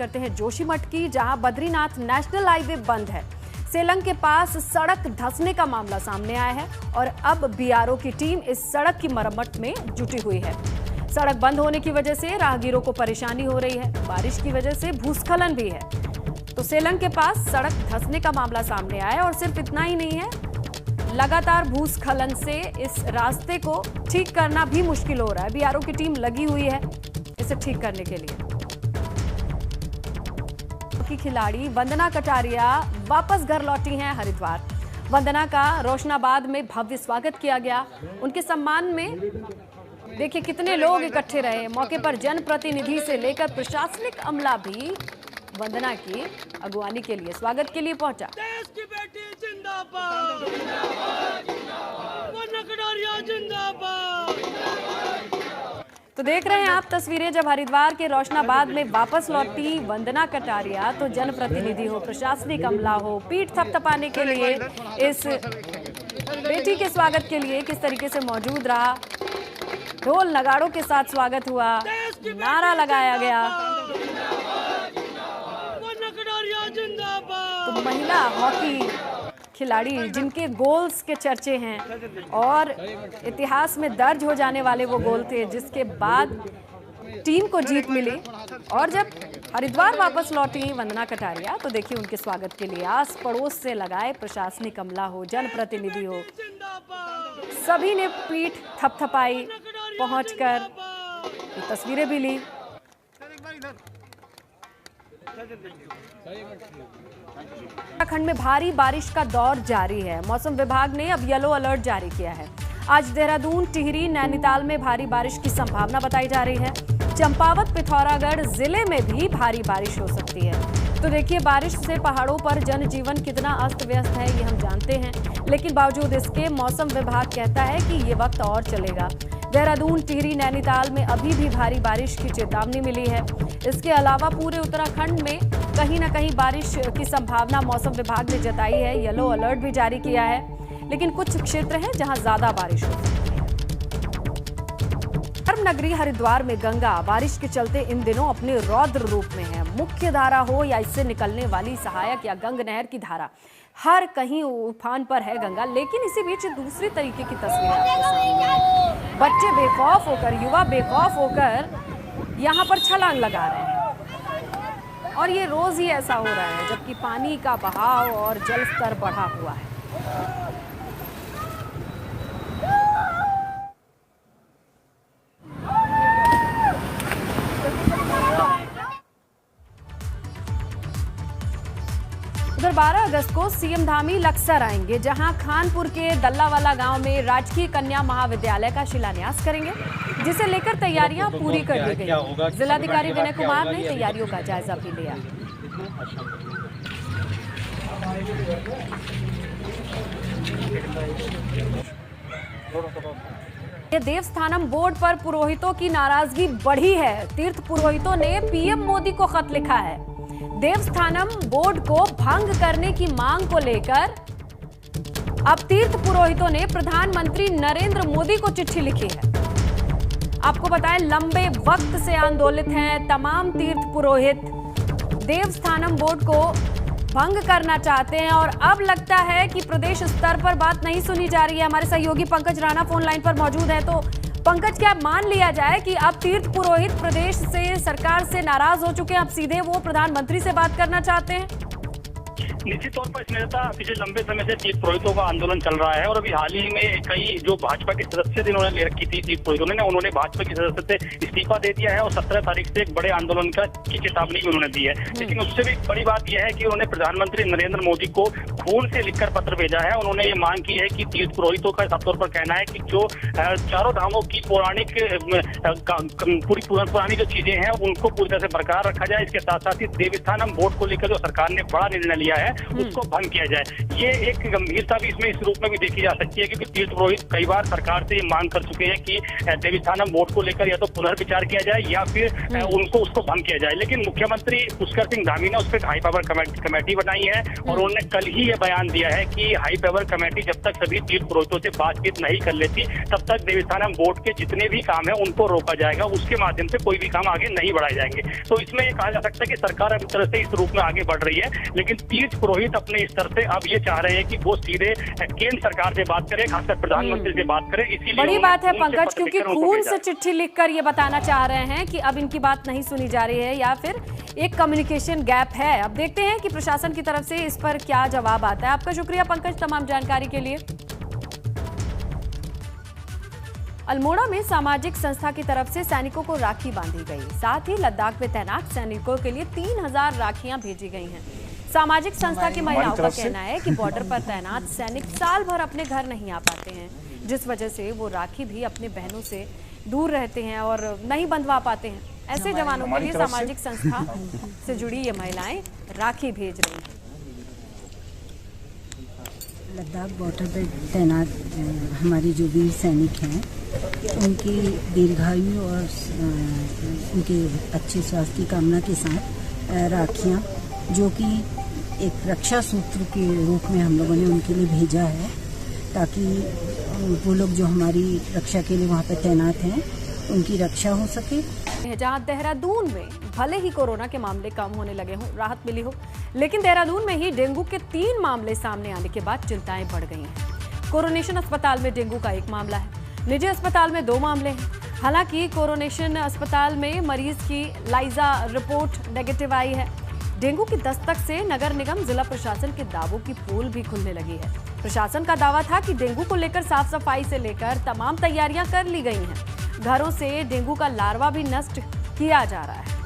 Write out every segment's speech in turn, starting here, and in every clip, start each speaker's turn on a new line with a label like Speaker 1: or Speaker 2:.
Speaker 1: करते हैं जोशीमठ की, जहां बद्रीनाथ नेशनल हाईवे बंद है। सेलंग के पास सड़क धंसने का मामला सामने आया है और अब बीआरओ की टीम इस सड़क की मरम्मत में जुटी हुई है। सड़क बंद होने की वजह से राहगीरों को परेशानी हो रही है। बारिश की वजह से भूस्खलन भी है। तो सेलंग के पास सड़क धंसने का मामला सामने आया है और सिर्फ इतना ही नहीं है, लगातार भूस्खलन से इस रास्ते को ठीक करना भी मुश्किल हो रहा है। बीआरओ की टीम लगी हुई है इसे ठीक करने के लिए। की खिलाड़ी वंदना कटारिया वापस घर लौटी हैं हरिद्वार। वंदना का रोशनाबाद में भव्य स्वागत किया गया। उनके सम्मान में देखिए कितने लोग इकट्ठे रहे। मौके पर जनप्रतिनिधि से लेकर प्रशासनिक अमला भी वंदना की अगुवानी के लिए, स्वागत के लिए पहुंचा।
Speaker 2: देश की बेटी जिंदाबाद, वंदना कटारिया जिंदाबाद।
Speaker 1: तो देख रहे हैं आप तस्वीरें, जब हरिद्वार के रोशनाबाद में वापस लौटी वंदना कटारिया तो जनप्रतिनिधि हो, प्रशासनिक अमला हो, पीठ थपथपाने के लिए, इस बेटी के स्वागत के लिए किस तरीके से मौजूद रहा। ढोल नगाड़ों के साथ स्वागत हुआ, नारा लगाया गया। तो महिला हॉकी खिलाड़ी जिनके गोल्स के चर्चे हैं और इतिहास में दर्ज हो जाने वाले वो गोल थे, जिसके बाद टीम को जीत मिली। और जब हरिद्वार वापस लौटी वंदना कटारिया तो देखिए उनके स्वागत के लिए आस पड़ोस से लगाए प्रशासनिक अमला हो, जनप्रतिनिधि हो, सभी ने पीठ थपथपाई पहुंचकर तस्वीरें भी ली। उत्तराखंड में भारी बारिश का दौर जारी है। मौसम विभाग ने अब येलो अलर्ट जारी किया है। आज देहरादून, टिहरी, नैनीताल में भारी बारिश की संभावना बताई जा रही है। चंपावत, पिथौरागढ़ जिले में भी भारी बारिश हो सकती है। तो देखिए बारिश से पहाड़ों पर जनजीवन कितना अस्त व्यस्त है ये हम जानते हैं, लेकिन बावजूद इसके मौसम विभाग कहता है कि ये वक्त और चलेगा। देहरादून, टिहरी, नैनीताल में अभी भी भारी बारिश की चेतावनी मिली है। इसके अलावा पूरे उत्तराखंड में कहीं ना कहीं बारिश की संभावना मौसम विभाग ने जताई है। येलो अलर्ट भी जारी किया है, लेकिन कुछ क्षेत्र हैं जहां ज्यादा बारिश हो सकती है। धर्म नगरी हरिद्वार में गंगा बारिश के चलते इन दिनों अपने रौद्र रूप में है। मुख्य धारा हो या इससे निकलने वाली सहायक या गंग नहर की धारा, हर कहीं उफान पर है गंगा। लेकिन इसी बीच दूसरी तरीके की तस्वीरें आपके सामने हैं। बच्चे बेखौफ होकर, युवा बेखौफ होकर यहाँ पर छलांग लगा रहे हैं और ये रोज ही ऐसा हो रहा है, जबकि पानी का बहाव और जल स्तर बढ़ा हुआ है। उधर 12 अगस्त को सीएम धामी लक्सर आएंगे, जहां खानपुर के दल्लावाला गांव में राजकीय कन्या महाविद्यालय का शिलान्यास करेंगे, जिसे लेकर तैयारियां पूरी कर दी गई। जिलाधिकारी विनय कुमार ने तैयारियों का जायजा भी लिया। देवस्थानम बोर्ड पर पुरोहितों की नाराजगी बढ़ी है। तीर्थ पुरोहितों ने पीएम मोदी को खत लिखा है। देवस्थानम बोर्ड को भंग करने की मांग को लेकर अब तीर्थ पुरोहितों ने प्रधानमंत्री नरेंद्र मोदी को चिट्ठी लिखी है। आपको बताएं, लंबे वक्त से आंदोलित हैं तमाम तीर्थ पुरोहित, देवस्थानम बोर्ड को भंग करना चाहते हैं और अब लगता है कि प्रदेश स्तर पर बात नहीं सुनी जा रही है। हमारे सहयोगी पंकज राणा फोन लाइन पर मौजूद है। तो पंकज, क्या मान लिया जाए कि अब तीर्थ पुरोहित प्रदेश से, सरकार से नाराज हो चुके हैं, अब सीधे वो प्रधानमंत्री से बात करना चाहते हैं?
Speaker 3: निश्चित तौर पर इसमें पिछले लंबे समय से तीर्थ पुरोहितों का आंदोलन चल रहा है और अभी हाल ही में कई जो भाजपा के सदस्य जिन्होंने ले रखी थी तीर्थ पुरोहितों ने, उन्होंने भाजपा की सदस्य से इस्तीफा दे दिया है और 17 तारीख से एक बड़े आंदोलन की चेतावनी उन्होंने दी है। लेकिन उससे भी बड़ी बात यह है कि उन्होंने प्रधानमंत्री नरेंद्र मोदी को खून से लिखकर पत्र भेजा है। उन्होंने ये मांग की है कि तीर्थ पुरोहितों का साफ तौर पर कहना है कि जो चारों धामों की पौराणिक पुरानी जो चीजें हैं उनको पूरी तरह से बरकरार रखा जाए। इसके साथ साथ ही देवस्थानम बोर्ड को लेकर जो सरकार ने बड़ा निर्णय लिया दिया है उसको भंग किया जाए। ये एक गंभीरता भी इसमें इस रूप में भी देखी जा सकती है, क्योंकि तीर्थ पुरोहित कई बार सरकार से ये मांग कर चुके हैं कि देवस्थानम बोर्ड को लेकर या तो पुनर्विचार किया जाए या फिर उसको भंग किया जाए। लेकिन मुख्यमंत्री पुष्कर सिंह धामी ने उस पर हाई पावर कमेटी बनाई है और उन्होंने कल ही ये बयान दिया है कि हाई पावर कमेटी जब तक सभी तीर्थ पुरोहितों से बातचीत नहीं कर लेती तब तक देवस्थानम बोर्ड के जितने भी काम है उनको रोका जाएगा, उसके माध्यम से कोई भी काम आगे नहीं बढ़ाए जाएंगे। तो इसमें ये कहा जा सकता है कि सरकार अब इस तरह से इस रूप में आगे बढ़ रही है, लेकिन तीर्थ पुरोहित अपने स्तर से अब ये चाह रहे हैं कि वो सीधे केंद्र सरकार से बात करें, खासकर प्रधानमंत्री से बात करें। इसीलिए
Speaker 1: बड़ी बात है पंकज, क्योंकि खून से चिट्ठी लिखकर ये बताना चाह रहे हैं कि अब इनकी बात नहीं सुनी जा रही है या फिर एक कम्युनिकेशन गैप है। अब देखते हैं कि प्रशासन की तरफ से इस पर क्या जवाब आता है। आपका शुक्रिया पंकज तमाम जानकारी के लिए। अल्मोड़ा में सामाजिक संस्था की तरफ से सैनिकों को राखी बांधी गई, साथ ही लद्दाख में तैनात सैनिकों के लिए 3000 राखियां भेजी गई हैं। सामाजिक संस्था की महिलाओं का कहना है कि बॉर्डर पर तैनात सैनिक साल भर अपने घर नहीं आ पाते हैं, जिस वजह से वो राखी भी अपने बहनों से दूर रहते हैं और नहीं बंधवा पाते हैं। ऐसे जवानों के लिए सामाजिक संस्था से जुड़ी ये महिलाएं राखी भेज रही हैं।
Speaker 4: लद्दाख बॉर्डर पर तैनात हमारे जो वीर सैनिक हैं उनकी दीर्घायु और उनके अच्छे स्वास्थ्य की कामना के साथ राखियाँ, जो कि एक रक्षा सूत्र के रूप में हम लोगों ने उनके लिए भेजा है, ताकि वो लोग जो हमारी रक्षा के लिए वहाँ पर तैनात हैं उनकी रक्षा हो सके।
Speaker 1: जहां देहरादून में भले ही कोरोना के मामले कम होने लगे हों, राहत मिली हो, लेकिन देहरादून में ही डेंगू के 3 मामले सामने आने के बाद चिंताएं बढ़ गई हैं। कोरोनेशन अस्पताल में डेंगू का 1 मामला है, निजी अस्पताल में 2 मामले हैं। हालांकि कोरोनेशन अस्पताल में मरीज की लाइजा रिपोर्ट नेगेटिव आई है। डेंगू की दस्तक से नगर निगम जिला प्रशासन के दावों की पोल भी खुलने लगी है। प्रशासन का दावा था कि डेंगू को लेकर साफ सफाई से लेकर तमाम तैयारियां कर ली गई हैं। घरों से डेंगू का लार्वा भी नष्ट किया जा रहा है।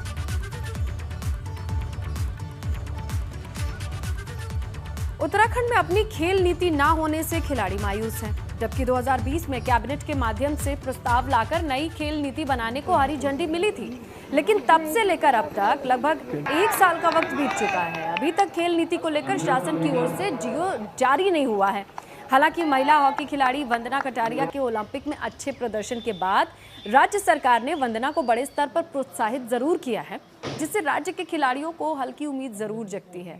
Speaker 1: उत्तराखंड में अपनी खेल नीति ना होने से खिलाड़ी मायूस हैं, जबकि 2020 में कैबिनेट के माध्यम से प्रस्ताव लाकर नई खेल नीति बनाने को हरी झंडी मिली थी, लेकिन तब से लेकर अब तक लगभग 1 साल का वक्त बीत चुका है। अभी तक खेल नीति को लेकर शासन की ओर से जियो जारी नहीं हुआ है। हालांकि महिला हॉकी खिलाड़ी वंदना कटारिया के ओलंपिक में अच्छे प्रदर्शन के बाद राज्य सरकार ने वंदना को बड़े स्तर पर प्रोत्साहित जरूर किया है, जिससे राज्य के खिलाड़ियों को हल्की उम्मीद जरूर जगती है।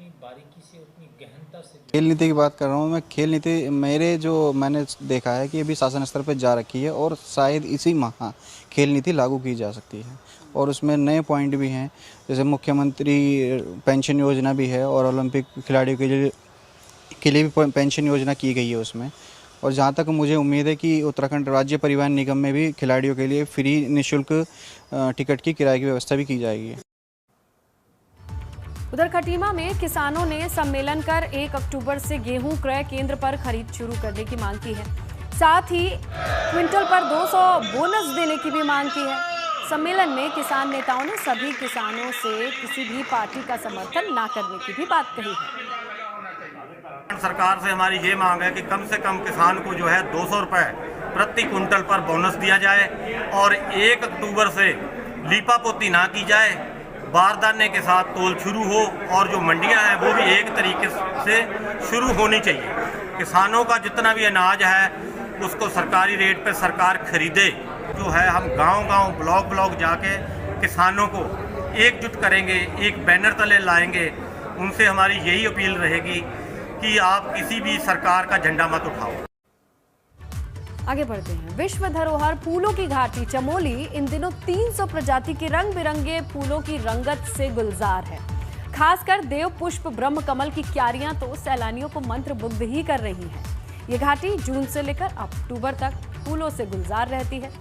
Speaker 5: खेल नीति की बात कर रहा हूँ मैं। खेल नीति मैंने देखा है कि अभी शासन स्तर पर जा रखी है और शायद इसी माह खेल नीति लागू की जा सकती है, और उसमें नए पॉइंट भी हैं, जैसे मुख्यमंत्री पेंशन योजना भी है और ओलंपिक खिलाड़ियों के लिए भी पेंशन योजना की गई है उसमें। और जहाँ तक मुझे उम्मीद है कि उत्तराखंड राज्य परिवहन निगम में भी खिलाड़ियों के लिए फ्री निःशुल्क टिकट की किराए की व्यवस्था भी की जाएगी।
Speaker 1: उधर खटीमा में किसानों ने सम्मेलन कर 1 अक्टूबर से गेहूं क्रय केंद्र पर खरीद शुरू करने की मांग की है। साथ ही क्विंटल पर 200 बोनस देने की भी मांग की है। सम्मेलन में किसान नेताओं ने सभी किसानों से किसी भी पार्टी का समर्थन न करने की भी बात कही है।
Speaker 6: सरकार से हमारी ये मांग है कि कम से कम किसान को जो है 200 रुपए प्रति कुंटल पर बोनस दिया जाए और 1 अक्टूबर से लीपापोती ना की जाए, बारदाने के साथ तोल शुरू हो और जो मंडियां हैं वो भी एक तरीके से शुरू होनी चाहिए। किसानों का जितना भी अनाज है उसको सरकारी रेट पर सरकार खरीदे। जो है हम गांव-गांव ब्लॉक जाके किसानों को एकजुट करेंगे, एक बैनर तले लाएंगे। उनसे हमारी यही अपील रहेगी कि आप किसी भी सरकार का झंडा मत उठाओ।
Speaker 1: आगे बढ़ते हैं। विश्व धरोहर फूलों की घाटी चमोली इन दिनों 300 प्रजाति के रंग बिरंगे फूलों की रंगत से गुलजार है। खासकर देव पुष्प ब्रह्म कमल की क्यारियां तो सैलानियों को मंत्रमुग्ध ही कर रही हैं। ये घाटी जून से लेकर अक्टूबर तक फूलों से गुलजार रहती है।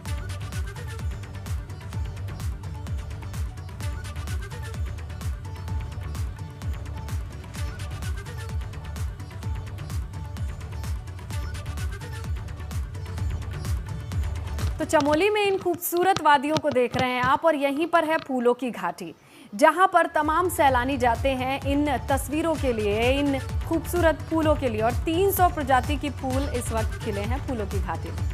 Speaker 1: तो चमोली में इन खूबसूरत वादियों को देख रहे हैं आप, और यहीं पर है फूलों की घाटी, जहां पर तमाम सैलानी जाते हैं इन तस्वीरों के लिए, इन खूबसूरत फूलों के लिए। और 300 प्रजाति की फूल इस वक्त खिले हैं फूलों की घाटी में।